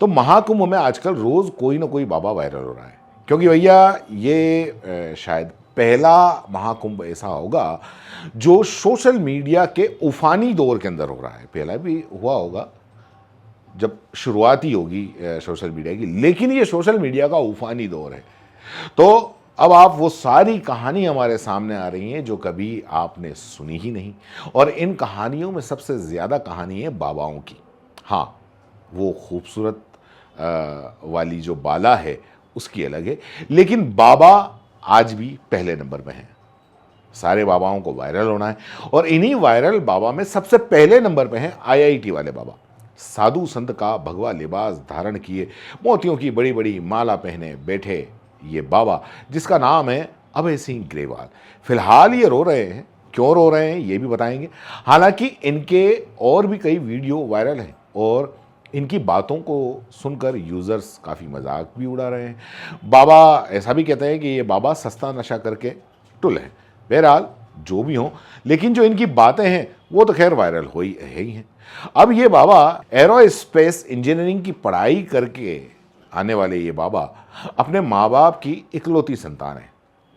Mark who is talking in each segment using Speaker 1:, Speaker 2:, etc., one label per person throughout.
Speaker 1: तो महाकुंभ में आजकल रोज कोई ना कोई बाबा वायरल हो रहा है, क्योंकि भैया ये शायद पहला महाकुंभ ऐसा होगा जो सोशल मीडिया के उफानी दौर के अंदर हो रहा है। पहला भी हुआ होगा जब शुरुआत ही होगी सोशल मीडिया की, लेकिन ये सोशल मीडिया का उफानी दौर है। तो अब आप वो सारी कहानी हमारे सामने आ रही हैं जो कभी आपने सुनी ही नहीं, और इन कहानियों में सबसे ज़्यादा कहानी है बाबाओं की। हाँ, वो खूबसूरत वाली जो बाला है उसकी अलग है, लेकिन बाबा आज भी पहले नंबर में है। सारे बाबाओं को वायरल होना है, और इन्हीं वायरल बाबा में सबसे पहले नंबर पे हैं आईआईटी वाले बाबा। साधु संत का भगवा लिबास धारण किए, मोतियों की बड़ी बड़ी माला पहने बैठे ये बाबा, जिसका नाम है अभय सिंह ग्रेवाल। फिलहाल ये रो रहे हैं, क्यों रो रहे हैं ये भी बताएंगे। हालांकि इनके और भी कई वीडियो वायरल हैं, और इनकी बातों को सुनकर यूजर्स काफ़ी मजाक भी उड़ा रहे हैं। बाबा ऐसा भी कहते हैं कि ये बाबा सस्ता नशा करके टुल है। बहरहाल जो भी हो, लेकिन जो इनकी बातें हैं वो तो खैर वायरल हो ही हैं। अब ये बाबा एरोस्पेस इंजीनियरिंग की पढ़ाई करके आने वाले ये बाबा अपने माँ बाप की इकलौती संतान है।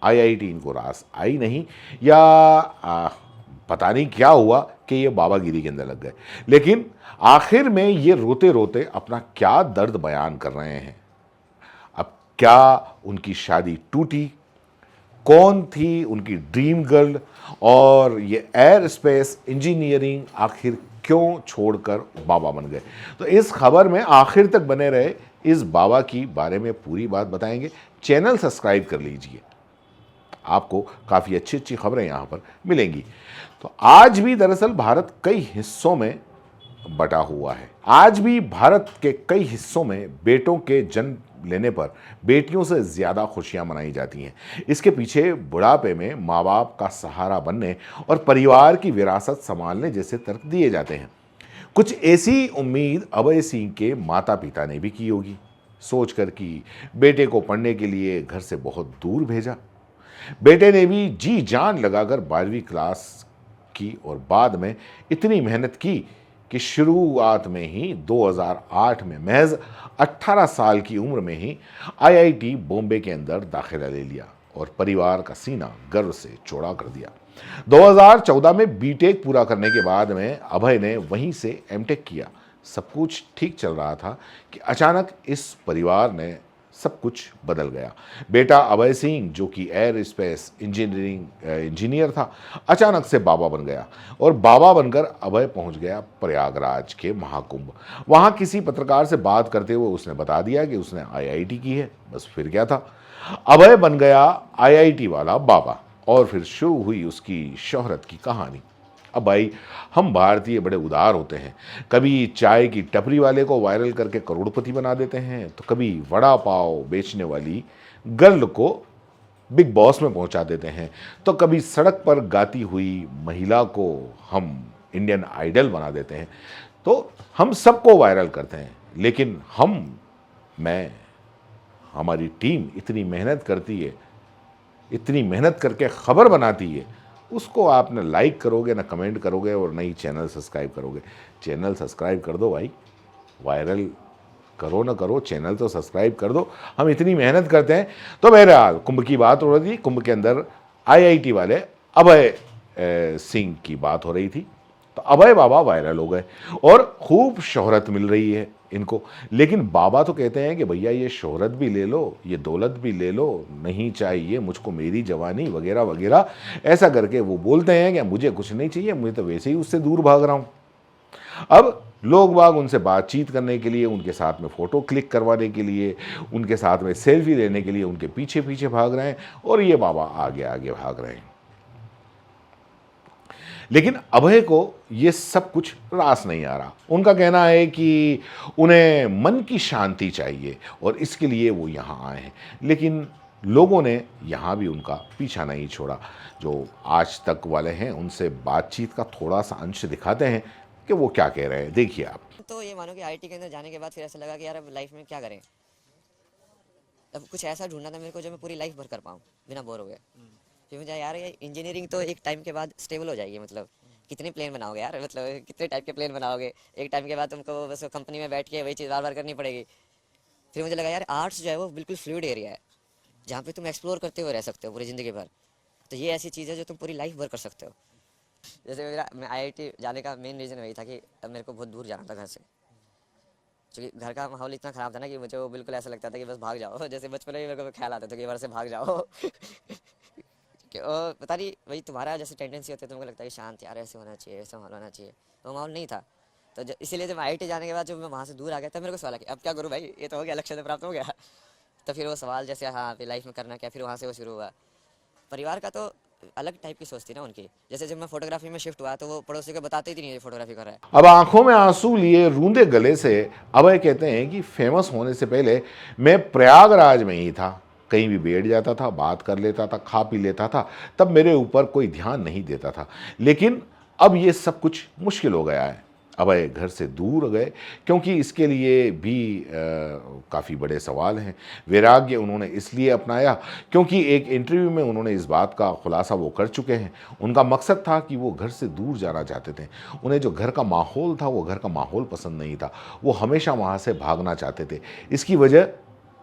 Speaker 1: आईआईटी इनको रास आई नहीं, या पता नहीं क्या हुआ कि ये बाबागिरी के अंदर लग गए, लेकिन आखिर में ये रोते रोते अपना क्या दर्द बयान कर रहे हैं। अब क्या उनकी शादी टूटी, कौन थी उनकी ड्रीम गर्ल, और ये एयर स्पेस इंजीनियरिंग आखिर क्यों छोड़कर बाबा बन गए, तो इस खबर में आखिर तक बने रहे। इस बाबा की बारे में पूरी बात बताएंगे। चैनल सब्सक्राइब कर लीजिए, आपको काफ़ी अच्छी अच्छी खबरें यहाँ पर मिलेंगी। तो आज भी दरअसल भारत कई हिस्सों में बटा हुआ है। आज भी भारत के कई हिस्सों में बेटों के जन्म लेने पर बेटियों से ज़्यादा खुशियां मनाई जाती हैं। इसके पीछे बुढ़ापे में माँ बाप का सहारा बनने और परिवार की विरासत संभालने जैसे तर्क दिए जाते हैं। कुछ ऐसी उम्मीद अभय सिंह के माता पिता ने भी की होगी, सोचकर कि बेटे को पढ़ने के लिए घर से बहुत दूर भेजा। बेटे ने भी जी जान लगाकर 12वीं क्लास की, और बाद में इतनी मेहनत की कि शुरुआत में ही 2008 में महज 18 साल की उम्र में ही आईआईटी बॉम्बे के अंदर दाखिला ले लिया, और परिवार का सीना गर्व से चौड़ा कर दिया। 2014 में बीटेक पूरा करने के बाद में अभय ने वहीं से एमटेक किया। सब कुछ ठीक चल रहा था कि अचानक इस परिवार ने सब कुछ बदल गया। बेटा अभय सिंह, जो कि एयर स्पेस इंजीनियरिंग इंजीनियर था, अचानक से बाबा बन गया, और बाबा बनकर अभय पहुंच गया प्रयागराज के महाकुंभ। वहां किसी पत्रकार से बात करते हुए उसने बता दिया कि उसने आईआईटी की है। बस फिर क्या था, अभय बन गया आईआईटी वाला बाबा, और फिर शुरू हुई उसकी शोहरत की कहानी। अब भाई, हम भारतीय बड़े उदार होते हैं। कभी चाय की टपरी वाले को वायरल करके करोड़पति बना देते हैं, तो कभी वड़ा पाव बेचने वाली गर्ल को बिग बॉस में पहुंचा देते हैं, तो कभी सड़क पर गाती हुई महिला को हम इंडियन आइडल बना देते हैं। तो हम सबको वायरल करते हैं, लेकिन हमारी टीम इतनी मेहनत करती है, इतनी मेहनत करके खबर बनाती है, उसको आप ना लाइक करोगे, ना कमेंट करोगे, और ना ही चैनल सब्सक्राइब करोगे। चैनल सब्सक्राइब कर दो भाई, वायरल करो ना करो, चैनल तो सब्सक्राइब कर दो। हम इतनी मेहनत करते हैं। तो बहरहाल कुंभ की बात हो रही थी, कुंभ के अंदर आईआईटी वाले अभय सिंह की बात हो रही थी। तो अभय बाबा वायरल हो गए, और खूब शोहरत मिल रही है इनको। लेकिन बाबा तो कहते हैं कि भैया ये शोहरत भी ले लो, ये दौलत भी ले लो, नहीं चाहिए मुझको मेरी जवानी वगैरह वगैरह। ऐसा करके वो बोलते हैं कि मुझे कुछ नहीं चाहिए, मुझे तो वैसे ही उससे दूर भाग रहा हूँ। अब लोग बाग उनसे बातचीत करने के लिए, उनके साथ में फ़ोटो क्लिक करवाने के लिए, उनके साथ में सेल्फी लेने के लिए उनके पीछे पीछे भाग रहे हैं, और ये बाबा आगे आगे भाग रहे हैं। लेकिन अभय को ये सब कुछ रास नहीं आ रहा। उनका कहना है कि उन्हें मन की शांति चाहिए, और इसके लिए वो यहाँ आए हैं। लेकिन लोगों ने यहाँ भी उनका पीछा नहीं छोड़ा। जो आज तक वाले हैं उनसे बातचीत का थोड़ा सा अंश दिखाते हैं कि वो क्या कह रहे हैं, देखिए आप।
Speaker 2: तो ये मानो कि आईटी के अंदर जाने के बाद फिर ऐसा लगा कि यार अब लाइफ में क्या करें। अब कुछ ऐसा ढूंढना था मेरे को जो मैं पूरी लाइफ भर कर पाऊँ बिना बोर हो गए। फिर मुझे यार ये इंजीनियरिंग तो एक टाइम के बाद स्टेबल हो जाएगी, मतलब कितने प्लेन बनाओगे यार, मतलब कितने टाइप के प्लेन बनाओगे, एक टाइम के बाद तुमको बस कंपनी में बैठ के वही चीज़ बार बार करनी पड़ेगी। फिर मुझे लगा यार आर्ट्स जो है वो बिल्कुल फ्लूइड एरिया है, जहाँ पे तुम एक्सप्लोर करते हुए रह सकते हो पूरी ज़िंदगी भर। तो ये ऐसी चीज़ है जो तुम पूरी लाइफ भर कर सकते हो। जैसे मैं IIT जाने का मेन रीज़न वही था कि अब मेरे को बहुत दूर जाना था घर से, क्योंकि घर का माहौल इतना ख़राब था ना कि मुझे वो बिल्कुल ऐसा लगता था कि बस भाग जाओ। जैसे बचपन में ही मेरे को ख्याल आता था कि घर से भाग जाओ। पता नहीं वही तुम्हारा जैसे टेंडेंसी होती है, तुमको लगता है कि शांत यार ऐसे होना चाहिए, ऐसा माहौल होना चाहिए, तो माहौल नहीं था। तो इसीलिए जब IIT जाने के बाद जब मैं वहाँ से दूर आ गया, तब मेरे को सवाल है कि अब क्या करूँ भाई, ये तो हो गया, लक्ष्य तो प्राप्त हो गया। तो फिर वो सवाल जैसे हाँ फिर लाइफ में करना क्या, फिर वहाँ से वो शुरू हुआ। परिवार का तो अलग टाइप की सोच थी ना उनकी। जैसे जब मैं फोटोग्राफी में शिफ्ट हुआ तो वो पड़ोसी को बताते ही नहीं ये फोटोग्राफी कर रहा है।
Speaker 1: अब आंखों में आंसू लिए रूंधे गले से अभय कहते हैं कि फेमस होने से पहले मैं प्रयागराज में ही था, कहीं भी बैठ जाता था, बात कर लेता था, खा पी लेता था, तब मेरे ऊपर कोई ध्यान नहीं देता था। लेकिन अब ये सब कुछ मुश्किल हो गया है। अभय घर से दूर गए क्योंकि इसके लिए भी काफ़ी बड़े सवाल हैं। वैराग्य उन्होंने इसलिए अपनाया क्योंकि एक इंटरव्यू में उन्होंने इस बात का खुलासा वो कर चुके हैं। उनका मकसद था कि वो घर से दूर जाना चाहते थे। उन्हें जो घर का माहौल था वो घर का माहौल पसंद नहीं था, वो हमेशा वहाँ से भागना चाहते थे। इसकी वजह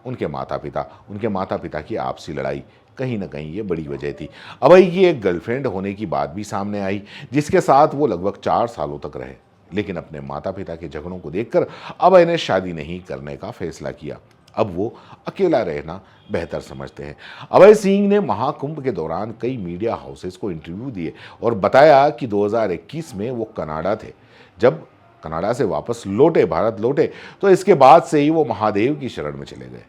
Speaker 1: उनके माता पिता की आपसी लड़ाई कहीं ना कहीं ये बड़ी वजह थी। अभय की एक गर्लफ्रेंड होने की बात भी सामने आई जिसके साथ वो लगभग 4 सालों तक रहे, लेकिन अपने माता पिता के झगड़ों को देखकर अभय ने शादी नहीं करने का फैसला किया। अब वो अकेला रहना बेहतर समझते हैं। अभय सिंह ने महाकुंभ के दौरान कई मीडिया हाउसेस को इंटरव्यू दिए और बताया कि 2021 में वो कनाडा थे। जब कनाडा से वापस लौटे, भारत लौटे, तो इसके बाद से ही वो महादेव की शरण में चले गए।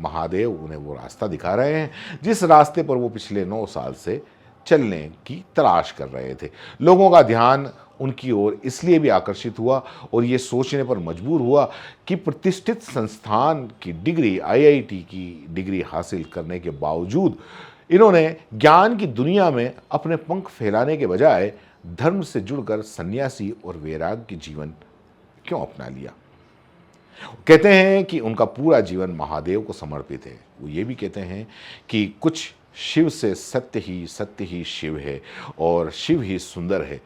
Speaker 1: महादेव उन्हें वो रास्ता दिखा रहे हैं जिस रास्ते पर वो पिछले 9 साल से चलने की तलाश कर रहे थे। लोगों का ध्यान उनकी ओर इसलिए भी आकर्षित हुआ और ये सोचने पर मजबूर हुआ कि प्रतिष्ठित संस्थान की डिग्री, IIT की डिग्री हासिल करने के बावजूद इन्होंने ज्ञान की दुनिया में अपने पंख फैलाने के बजाय धर्म से जुड़कर सन्यासी और वैराग्य की जीवन क्यों अपना लिया। कहते हैं कि उनका पूरा जीवन महादेव को समर्पित है। वो ये भी कहते हैं कि कुछ शिव से सत्य ही शिव है और शिव ही सुंदर है।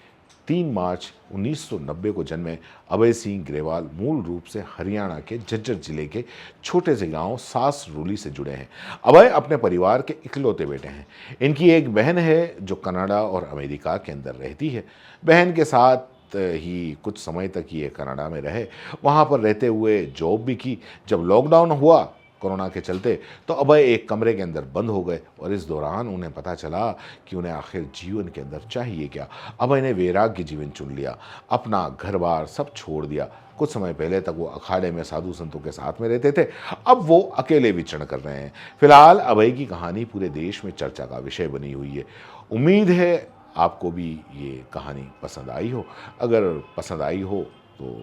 Speaker 1: 3 मार्च 1990 को जन्मे अभय सिंह ग्रेवाल मूल रूप से हरियाणा के झज्जर जिले के छोटे से गांव सासरुली से जुड़े हैं। अभय अपने परिवार के इकलौते बेटे हैं। इनकी एक बहन है जो कनाडा और अमेरिका के अंदर रहती है। बहन के साथ ही कुछ समय तक ये कनाडा में रहे, वहाँ पर रहते हुए जॉब भी की। जब लॉकडाउन हुआ कोरोना के चलते, तो अभय एक कमरे के अंदर बंद हो गए और इस दौरान उन्हें पता चला कि उन्हें आखिर जीवन के अंदर चाहिए क्या। अभय ने वैराग्य जीवन चुन लिया, अपना घर बार सब छोड़ दिया। कुछ समय पहले तक वो अखाड़े में साधु संतों के साथ में रहते थे, अब वो अकेले विचरण कर रहे हैं। फिलहाल अभय की कहानी पूरे देश में चर्चा का विषय बनी हुई है। उम्मीद है आपको भी ये कहानी पसंद आई हो। अगर पसंद आई हो तो